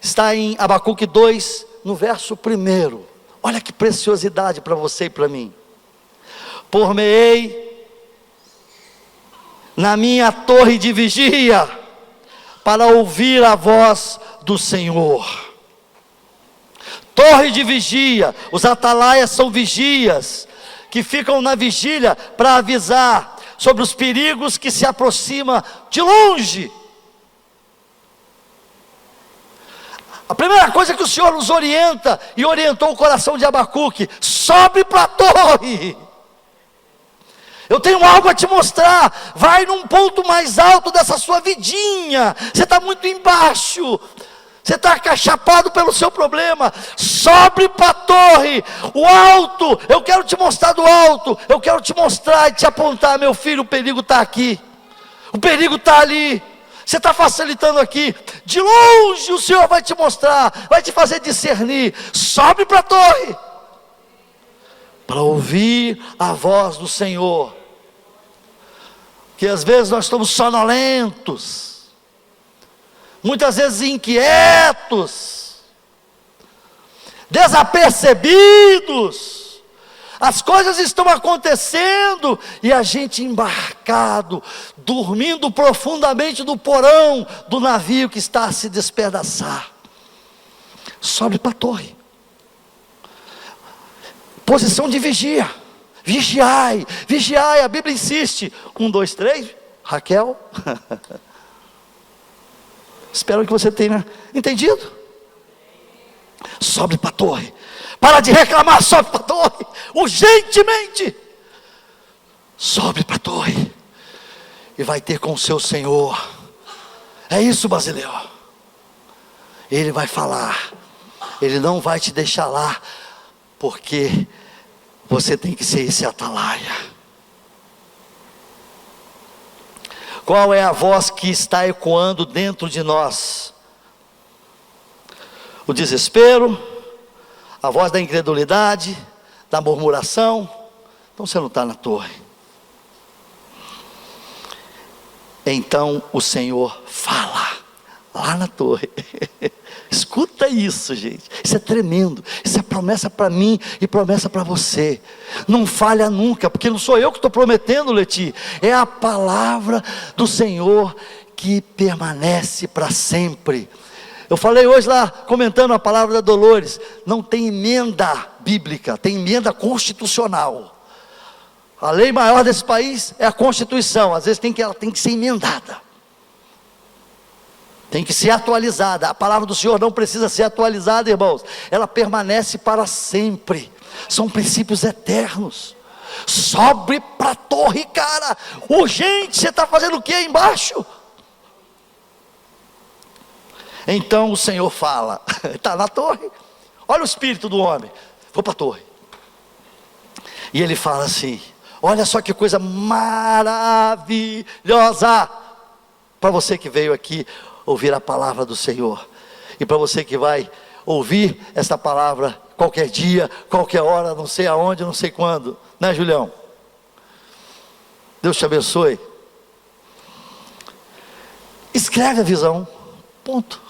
está em Abacuque 2, no verso 1. Olha que preciosidade para você e para mim. Por-me-ei na minha torre de vigia, para ouvir a voz do Senhor. Torre de vigia, os atalaias são vigias, que ficam na vigília para avisar sobre os perigos que se aproximam de longe. A primeira coisa que o Senhor nos orienta, e orientou o coração de Abacuque: sobe para a torre. Eu tenho algo a te mostrar. Vai num ponto mais alto dessa sua vidinha. Você está muito embaixo. Você está acachapado pelo seu problema. Sobe para a torre. O alto. Eu quero te mostrar do alto. Eu quero te mostrar e te apontar: meu filho, o perigo está aqui. O perigo está ali. Você está facilitando aqui. De longe o Senhor vai te mostrar. Vai te fazer discernir. Sobe para a torre, para ouvir a voz do Senhor. Que às vezes nós estamos sonolentos, muitas vezes inquietos, desapercebidos. As coisas estão acontecendo e a gente embarcado, dormindo profundamente no porão do navio que está a se despedaçar. Sobe para a torre. Posição de vigia. Vigiai, vigiai, a Bíblia insiste. 1, 2, 3, Raquel. Espero que você tenha entendido. Sobe para a torre. Para de reclamar, sobe para a torre. Urgentemente. Sobe para a torre. E vai ter com o seu Senhor. É isso, Basileu. Ele vai falar. Ele não vai te deixar lá, porque você tem que ser esse atalaia. Qual é a voz que está ecoando dentro de nós? O desespero, a voz da incredulidade, da murmuração. Então você não está na torre. Então o Senhor fala, lá na torre. Escuta isso, gente, isso é tremendo, isso é promessa para mim e promessa para você. Não falha nunca, porque não sou eu que estou prometendo, Leti, é a palavra do Senhor que permanece para sempre. Eu falei hoje lá, comentando a palavra da Dolores, não tem emenda bíblica, tem emenda constitucional. A lei maior desse país é a Constituição, às vezes ela tem que ser emendada, tem que ser atualizada. A palavra do Senhor não precisa ser atualizada, irmãos, ela permanece para sempre, são princípios eternos. Sobe para a torre, cara, urgente, você está fazendo o que aí embaixo? Então o Senhor fala, está na torre, olha o espírito do homem, vou para a torre, e ele fala assim, olha só que coisa maravilhosa, para você que veio aqui ouvir a palavra do Senhor, e para você que vai ouvir essa palavra qualquer dia, qualquer hora, não sei aonde, não sei quando, né, Julião? Deus te abençoe. Escreve a visão, ponto.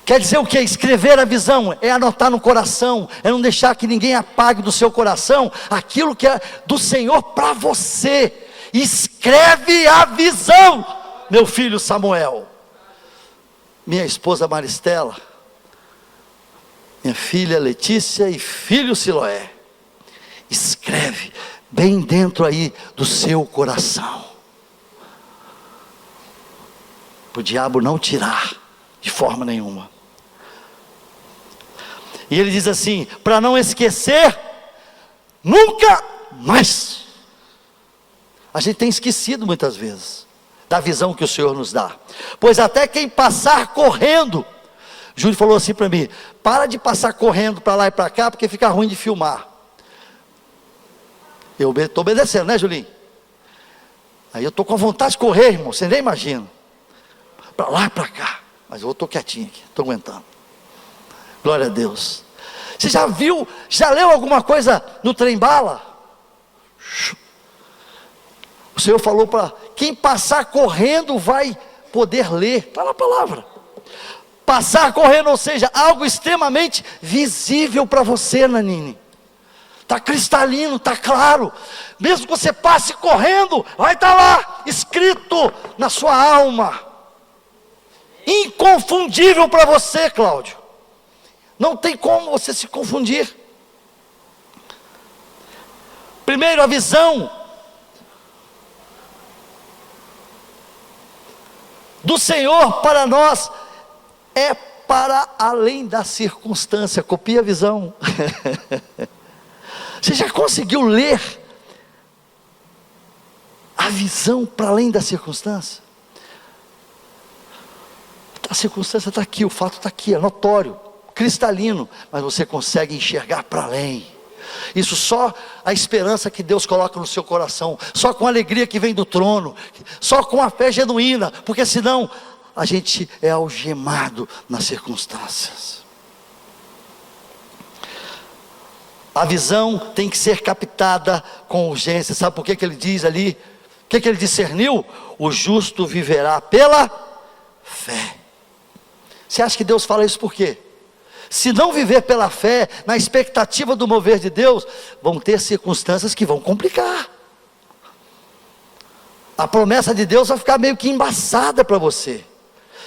Quer dizer o que? Escrever a visão é anotar no coração, é não deixar que ninguém apague do seu coração aquilo que é do Senhor para você. Escreve a visão, meu filho Samuel, minha esposa Maristela, minha filha Letícia e filho Siloé. Escreve bem dentro aí do seu coração, para o diabo não tirar de forma nenhuma. E ele diz assim, para não esquecer nunca mais. A gente tem esquecido muitas vezes da visão que o Senhor nos dá, pois até quem passar correndo, Júlio falou assim para mim, para de passar correndo para lá e para cá, porque fica ruim de filmar. Eu estou obedecendo, né, Julinho? Aí eu estou com vontade de correr, irmão, você nem imagina, para lá e para cá, mas eu estou quietinho aqui, estou aguentando. Glória a Deus. Você já viu, já leu alguma coisa no trem-bala? O Senhor falou para quem passar correndo vai poder ler, está na palavra. Passar correndo, ou seja, algo extremamente visível para você, Nanine. Está cristalino, está claro. Mesmo que você passe correndo, vai estar lá, escrito na sua alma. Inconfundível para você, Cláudio. Não tem como você se confundir. Primeiro, a visão do Senhor para nós é para além da circunstância. Copia a visão. Você já conseguiu ler a visão para além da circunstância? A circunstância está aqui, o fato está aqui, é notório, cristalino, mas você consegue enxergar para além. Isso só a esperança que Deus coloca no seu coração, só com a alegria que vem do trono, só com a fé genuína, porque senão a gente é algemado nas circunstâncias. A visão tem que ser captada com urgência. Sabe por que ele diz ali? O que ele discerniu? O justo viverá pela fé. Você acha que Deus fala isso por quê? Se não viver pela fé, na expectativa do mover de Deus, vão ter circunstâncias que vão complicar. A promessa de Deus vai ficar meio que embaçada para você.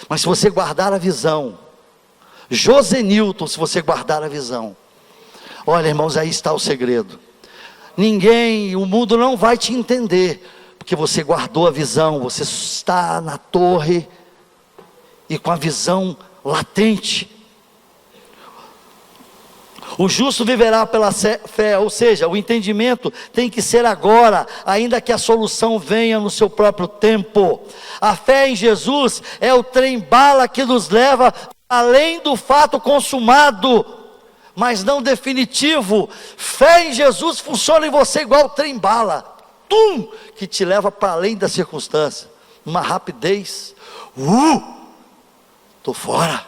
Mas se você guardar a visão, José Newton, se você guardar a visão, olha, irmãos, aí está o segredo. Ninguém, o mundo não vai te entender, porque você guardou a visão, você está na torre e com a visão latente. O justo viverá pela fé, ou seja, o entendimento tem que ser agora, ainda que a solução venha no seu próprio tempo. A fé em Jesus é o trem-bala que nos leva além do fato consumado, mas não definitivo. Fé em Jesus funciona em você igual o trem-bala, que te leva para além da circunstância, uma rapidez. Estou fora,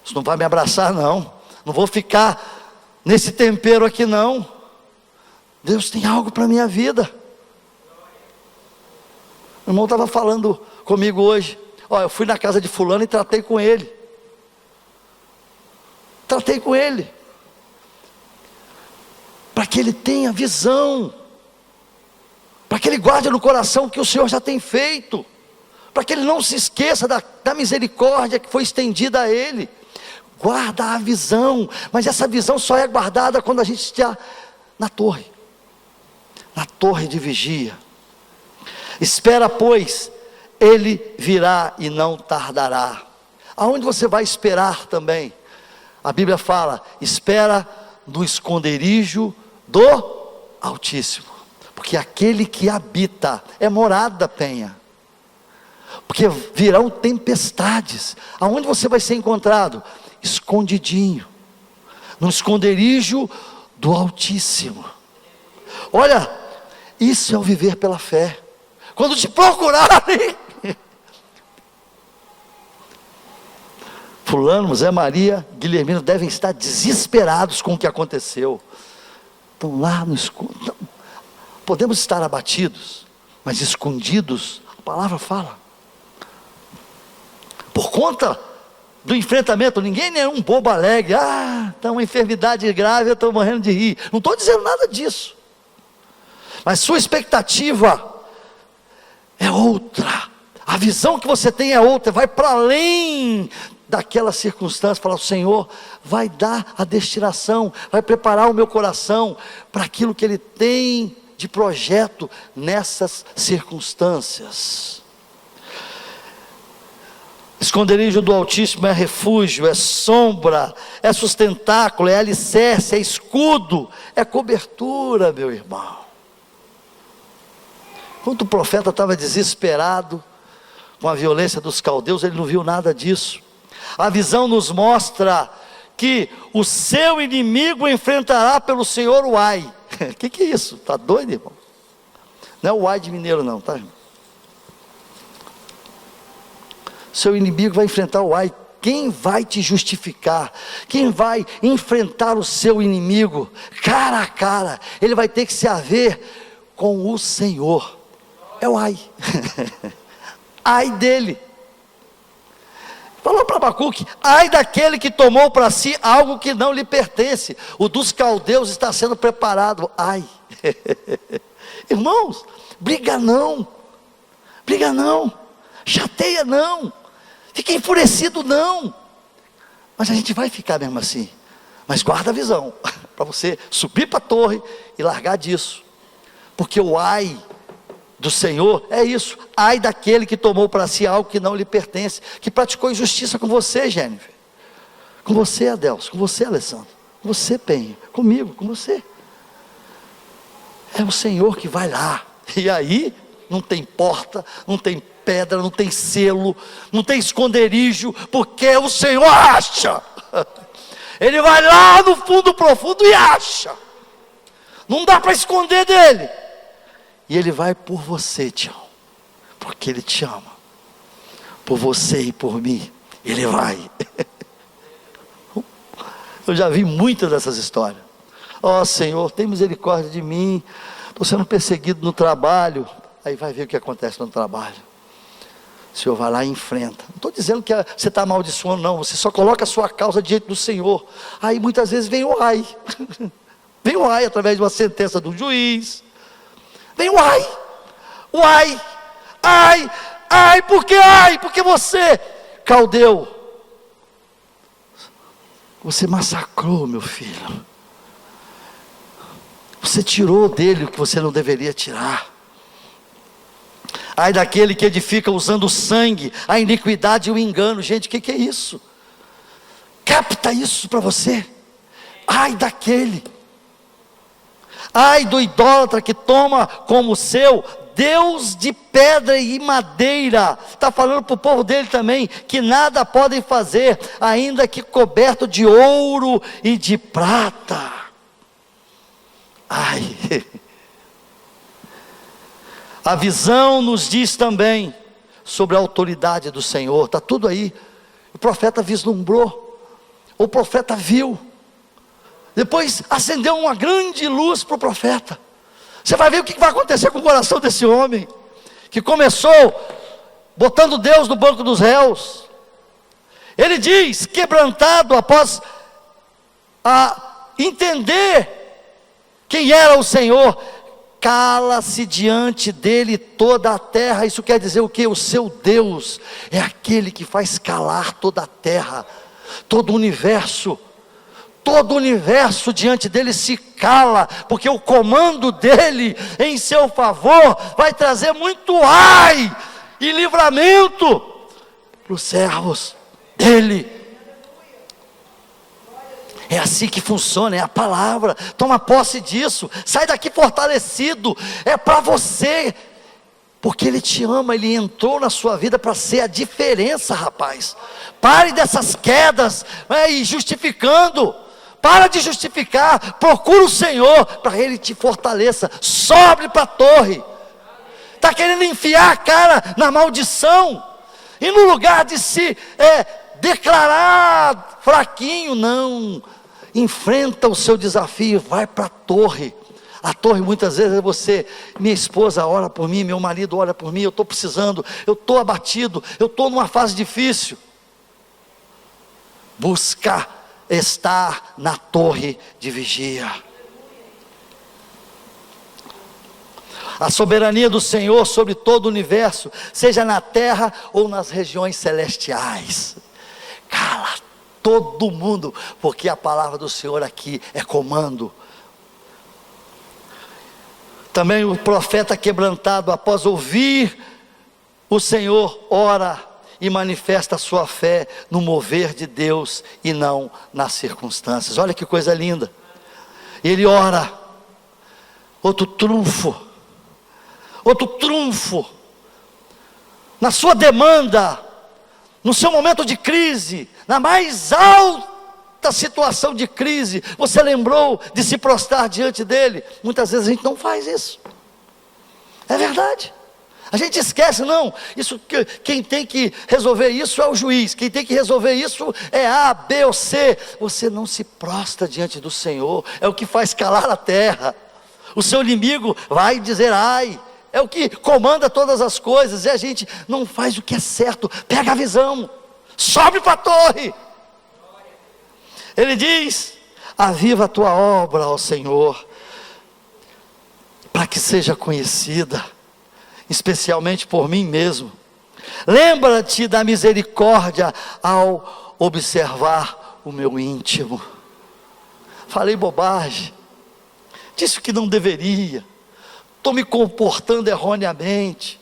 isso não vai me abraçar não vou ficar nesse tempero aqui não. Deus tem algo para a minha vida. O irmão estava falando comigo hoje. Ó, eu fui na casa de fulano e tratei com ele. Tratei com ele. Para que ele tenha visão. Para que ele guarde no coração o que o Senhor já tem feito. Para que ele não se esqueça da misericórdia que foi estendida a ele. Guarda a visão. Mas essa visão só é guardada quando a gente está na torre. Na torre de vigia. Espera, pois, ele virá e não tardará. Aonde você vai esperar também? A Bíblia fala, espera no esconderijo do Altíssimo. Porque aquele que habita é morada, Penha. Porque virão tempestades. Aonde você vai ser encontrado? Escondidinho. No esconderijo do Altíssimo. Olha, isso é o viver pela fé. Quando te procurarem, fulano, Zé Maria, Guilhermino devem estar desesperados com o que aconteceu. Estão lá no escuro. Podemos estar abatidos, mas escondidos, a palavra fala. Por conta do enfrentamento, ninguém é um bobo alegre. Está uma enfermidade grave, eu estou morrendo de rir. Não estou dizendo nada disso. Mas sua expectativa é outra. A visão que você tem é outra. Vai para além daquela circunstância. Fala, o Senhor vai dar a destinação, vai preparar o meu coração para aquilo que Ele tem de projeto nessas circunstâncias. Esconderijo do Altíssimo é refúgio, é sombra, é sustentáculo, é alicerce, é escudo, é cobertura, meu irmão. Quando o profeta estava desesperado com a violência dos caldeus, ele não viu nada disso. A visão nos mostra que o seu inimigo enfrentará pelo Senhor o ai. O que é isso? Está doido, irmão? Não é o ai de mineiro não, tá, irmão? Seu inimigo vai enfrentar o ai. Quem vai te justificar? Quem vai enfrentar o seu inimigo cara a cara? Ele vai ter que se haver com o Senhor. É o ai. Ai dele. Falou para Abacuque, ai daquele que tomou para si algo que não lhe pertence. O dos caldeus está sendo preparado. Ai. Irmãos, briga não. Briga não. Chateia não. Fica enfurecido não. Mas a gente vai ficar mesmo assim. Mas guarda a visão. Para você subir para a torre e largar disso. Porque o ai do Senhor é isso. Ai daquele que tomou para si algo que não lhe pertence, que praticou injustiça com você, Jennifer, com você, Adelso, com você, Alessandro, com você, Penha, comigo, com você. É o Senhor que vai lá. E aí não tem porta, não tem pedra, não tem selo, não tem esconderijo, porque o Senhor acha. Ele vai lá no fundo profundo e acha. Não dá para esconder dele. E Ele vai por você, Tião, porque Ele te ama, por você e por mim, Ele vai. Eu já vi muitas dessas histórias. Ó Senhor, tem misericórdia de mim, estou sendo perseguido no trabalho. Aí vai ver o que acontece no trabalho. O Senhor vai lá e enfrenta. Não estou dizendo que você está amaldiçoando, não. Você só coloca a sua causa diante do Senhor. Aí muitas vezes vem o ai. Vem o ai através de uma sentença do juiz. Vem o ai, ai, por que ai? Porque você, caldeu, você massacrou meu filho, você tirou dele o que você não deveria tirar. Ai daquele que edifica usando o sangue, a iniquidade e o engano. Gente, o que é isso? Capta isso para você. Ai daquele. Ai do idólatra que toma como seu Deus de pedra e madeira. Está falando para o povo dele também, que nada podem fazer, ainda que coberto de ouro e de prata. Ai. A visão nos diz também sobre a autoridade do Senhor. Está tudo aí. O profeta vislumbrou, o profeta viu. Depois acendeu uma grande luz para o profeta. Você vai ver o que vai acontecer com o coração desse homem. que começou botando Deus no banco dos réus. Ele diz, quebrantado após entender quem era o Senhor, cala-se diante dele toda a terra. Isso quer dizer o que? O seu Deus é aquele que faz calar toda a terra, todo o universo. Todo o universo diante dele se cala, porque o comando dele em seu favor vai trazer muito ai e livramento para os servos dele. É assim que funciona, é a palavra. Toma posse disso, sai daqui fortalecido. É para você, porque ele te ama, ele entrou na sua vida para ser a diferença, rapaz. Pare dessas quedas e justificando. Para de justificar, procura o Senhor para ele te fortaleça. Sobe para a torre. Está querendo enfiar a cara na maldição, e no lugar de se declarar fraquinho, não, enfrenta o seu desafio, vai para a torre. A torre muitas vezes é você. Minha esposa ora por mim, meu marido ora por mim, eu estou precisando, eu estou abatido, eu estou numa fase difícil. Buscar estar na torre de vigia. A soberania do Senhor sobre todo o universo, seja na terra ou nas regiões celestiais. Cala todo mundo, porque a palavra do Senhor aqui é comando. Também o profeta quebrantado, após ouvir o Senhor, ora e manifesta a sua fé no mover de Deus e não nas circunstâncias. Olha que coisa linda. Ele ora. Outro trunfo. Na sua demanda, no seu momento de crise, na mais alta situação de crise, você lembrou de se prostrar diante dele. Muitas vezes a gente não faz isso. É verdade. A gente esquece, não, isso, quem tem que resolver isso é o juiz, quem tem que resolver isso é A, B ou C. Você não se prostra diante do Senhor, é o que faz calar a terra. O seu inimigo vai dizer ai, é o que comanda todas as coisas, e a gente não faz o que é certo. Pega a visão, sobe para a torre. Ele diz, aviva a tua obra, ó Senhor, para que seja conhecida, especialmente por mim mesmo. Lembra-te da misericórdia ao observar o meu íntimo. Falei bobagem, disse o que não deveria, estou me comportando erroneamente.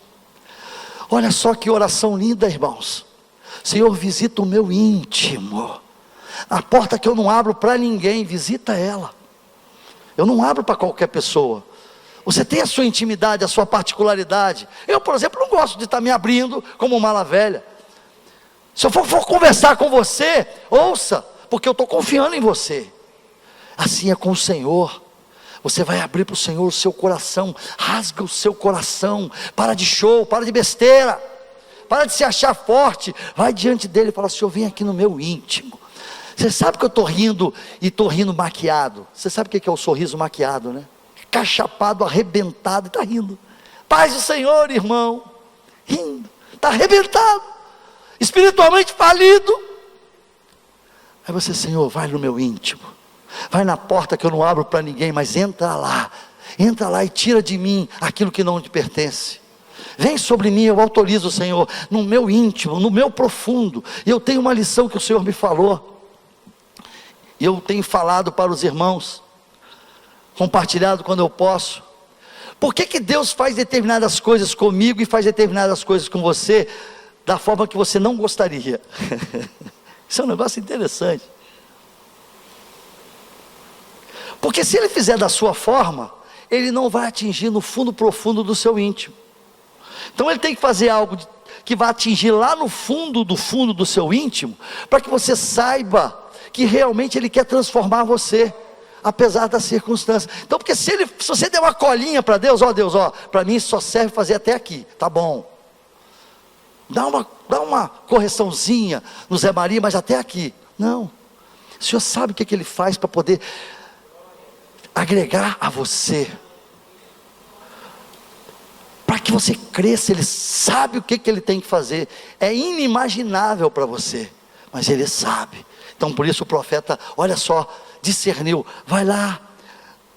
Olha só que oração linda, irmãos. Senhor, visita o meu íntimo. A porta que eu não abro para ninguém, visita ela. Eu não abro para qualquer pessoa. Você tem a sua intimidade, a sua particularidade. Eu, por exemplo, não gosto de estar me abrindo como mala velha. Se eu for conversar com você, ouça, porque eu estou confiando em você. Assim é com o Senhor. Você vai abrir para o Senhor o seu coração, rasga o seu coração, para de show, para de besteira, para de se achar forte, vai diante dele e fala, Senhor, vem aqui no meu íntimo. Você sabe que eu estou rindo, e estou rindo maquiado. Você sabe o que é o sorriso maquiado, né? Cachapado, arrebentado, e está rindo. Paz do Senhor, irmão, rindo, está arrebentado, espiritualmente falido. Aí você, Senhor, vai no meu íntimo, vai na porta que eu não abro para ninguém, mas entra lá e tira de mim aquilo que não te pertence. Vem sobre mim, eu autorizo, Senhor, no meu íntimo, no meu profundo. E eu tenho uma lição que o Senhor me falou, e eu tenho falado para os irmãos, compartilhado quando eu posso. Por que Deus faz determinadas coisas comigo e faz determinadas coisas com você da forma que você não gostaria? Isso é um negócio interessante. Porque se Ele fizer da sua forma, Ele não vai atingir no fundo profundo do seu íntimo. Então Ele tem que fazer algo que vai atingir lá no fundo do seu íntimo, para que você saiba que realmente Ele quer transformar você, apesar das circunstâncias. Então, porque se você der uma colinha para Deus, para mim só serve fazer até aqui, tá bom. Dá uma correçãozinha no Zé Maria, mas até aqui. Não. O Senhor sabe o que Ele faz para poder agregar a você, para que você cresça. Ele sabe o que Ele tem que fazer, é inimaginável para você, mas Ele sabe. Então por isso o profeta, olha só, discerniu, vai lá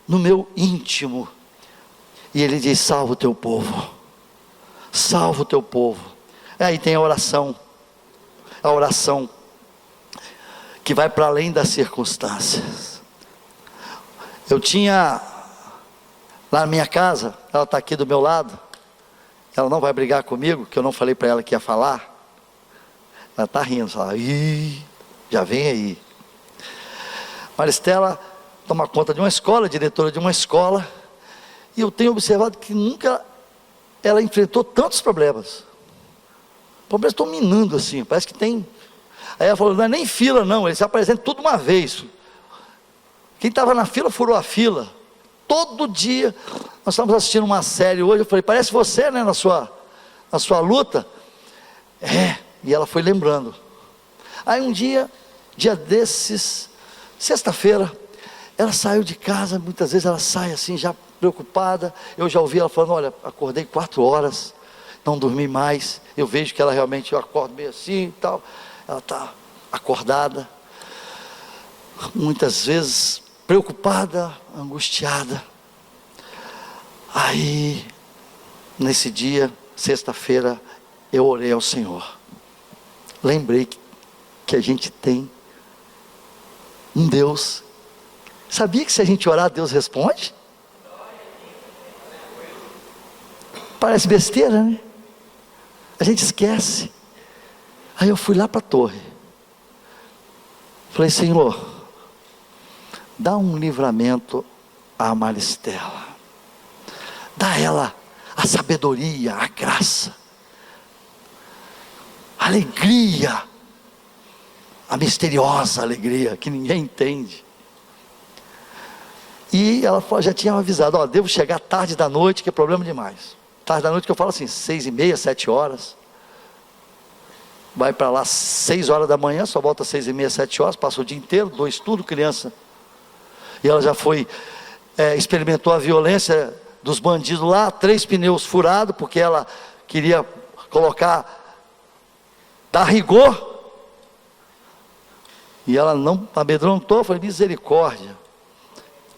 no meu íntimo, e ele diz: salva o teu povo, salva o teu povo. Aí tem a oração que vai para além das circunstâncias. Eu tinha lá na minha casa, ela está aqui do meu lado, ela não vai brigar comigo, que eu não falei para ela que ia falar. Ela está rindo, fala: ih, já vem aí. Maristela toma conta de uma escola, diretora de uma escola, e eu tenho observado que nunca ela enfrentou tantos problemas. Problemas estão minando assim, parece que tem. Aí ela falou: não é nem fila não, eles se apresentam tudo uma vez. Quem estava na fila furou a fila. Todo dia, nós estávamos assistindo uma série hoje, eu falei: parece você, né, na sua luta. E ela foi lembrando. Aí um dia desses, sexta-feira, ela saiu de casa. Muitas vezes ela sai assim, já preocupada. Eu já ouvi ela falando: olha, acordei 4 horas, não dormi mais. Eu vejo que ela realmente, eu acordo meio assim e tal. Ela está acordada, muitas vezes preocupada, angustiada. Aí, nesse dia, sexta-feira, eu orei ao Senhor. Lembrei que a gente tem um Deus. Sabia que se a gente orar, Deus responde? Parece besteira, né? A gente esquece. Aí eu fui lá para a torre. Falei: Senhor, dá um livramento à Maristela. Dá a ela a sabedoria, a graça, a alegria, a misteriosa alegria que ninguém entende. E ela já tinha avisado: ó, devo chegar tarde da noite, que é problema demais. Tarde da noite que eu falo assim, 6h30, 7 horas. Vai para lá 6 horas da manhã, só volta 6h30, 7 horas, passa o dia inteiro, 2 tudo, criança. E ela já foi, experimentou a violência dos bandidos lá, 3 pneus furados, porque ela queria dar rigor, e ela não amedrontou. Foi misericórdia.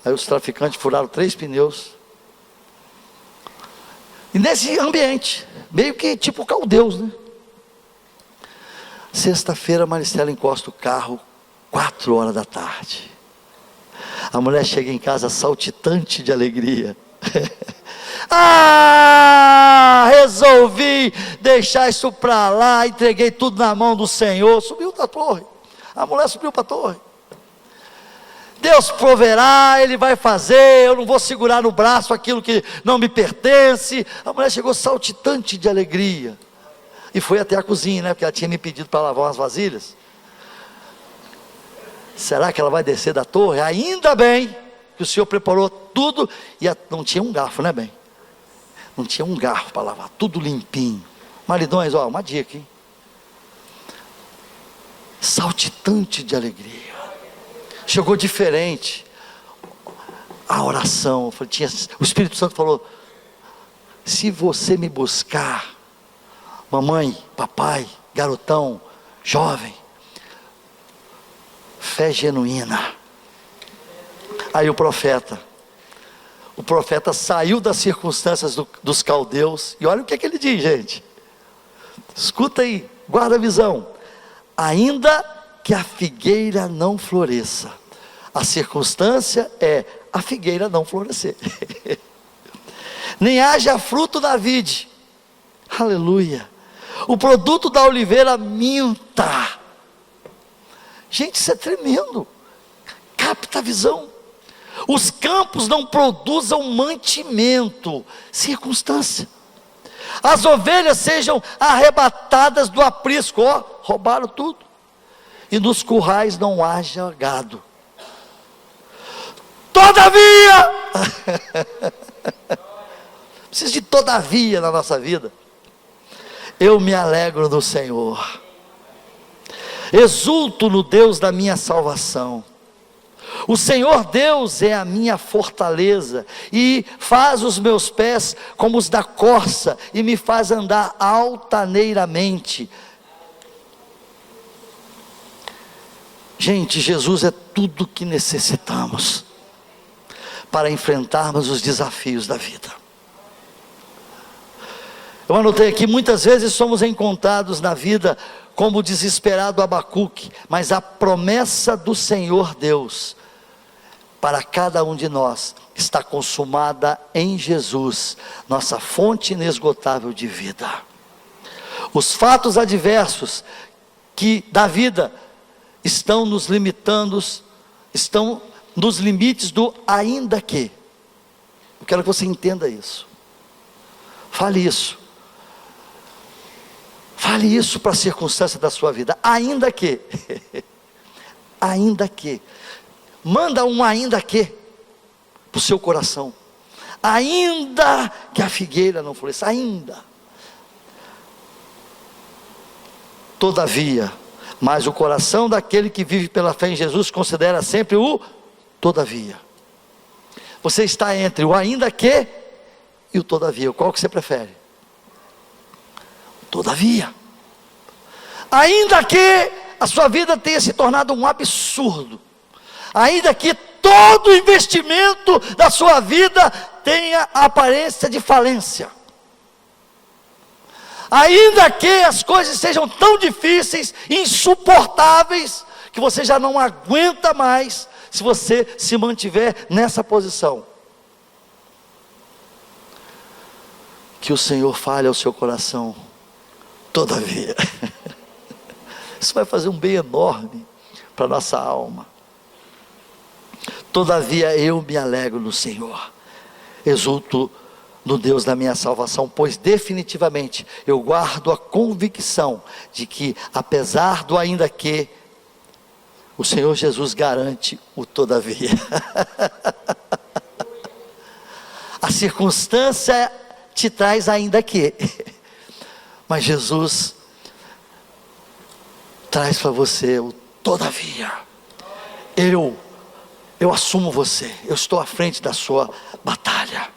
Aí os traficantes furaram 3 pneus, e nesse ambiente, meio que tipo caldeus, né? Sexta-feira, Maristela encosta o carro, 4 horas da tarde. A mulher chega em casa saltitante de alegria. Resolvi deixar isso para lá, entreguei tudo na mão do Senhor. Subiu da torre. A mulher subiu para a torre. Deus proverá, Ele vai fazer, eu não vou segurar no braço aquilo que não me pertence. A mulher chegou saltitante de alegria. E foi até a cozinha, né? Porque ela tinha me pedido para lavar umas vasilhas. Será que ela vai descer da torre? Ainda bem que o Senhor preparou tudo. E não tinha um garfo, né, bem? Não tinha um garfo para lavar, tudo limpinho. Maridões, ó, uma dica, hein? Saltitante de alegria. Chegou diferente. A oração, o Espírito Santo falou: se você me buscar, mamãe, papai, garotão, jovem, fé genuína. Aí o profeta saiu das circunstâncias dos caldeus, e olha o que ele diz, gente. Escuta aí, guarda a visão. Ainda que a figueira não floresça, a circunstância é a figueira não florescer. Nem haja fruto na vide, aleluia. O produto da oliveira minta. Gente, isso é tremendo. Capta a visão. Os campos não produzam mantimento, circunstância. As ovelhas sejam arrebatadas do aprisco, ó, roubaram tudo. E nos currais não haja gado. Todavia, precisa de todavia na nossa vida. Eu me alegro no Senhor, exulto no Deus da minha salvação. O Senhor Deus é a minha fortaleza, e faz os meus pés como os da corça, e me faz andar altaneiramente. Gente, Jesus é tudo que necessitamos para enfrentarmos os desafios da vida. Eu anotei aqui, muitas vezes somos encontrados na vida como o desesperado Abacuque, mas a promessa do Senhor Deus para cada um de nós está consumada em Jesus, nossa fonte inesgotável de vida. Os fatos adversos da vida estão nos limitando, estão nos limites do ainda que. Eu quero que você entenda isso. Fale isso. Fale isso para a circunstância da sua vida. Ainda que. Ainda que. Manda um ainda que para o seu coração. Ainda que a figueira não floresça. Ainda. Todavia. Mas o coração daquele que vive pela fé em Jesus considera sempre o todavia. Você está entre o ainda que e o todavia. Qual que você prefere? Todavia. Ainda que a sua vida tenha se tornado um absurdo, ainda que todo investimento da sua vida tenha a aparência de falência, ainda que as coisas sejam tão difíceis, insuportáveis, que você já não aguenta mais, se você se mantiver nessa posição, que o Senhor fale ao seu coração, todavia. Isso vai fazer um bem enorme para a nossa alma. Todavia eu me alegro no Senhor, exulto no Deus da minha salvação, pois definitivamente eu guardo a convicção de que, apesar do ainda que, o Senhor Jesus garante o todavia. A circunstância te traz ainda que, mas Jesus traz para você o todavia. Eu assumo você, eu estou à frente da sua batalha.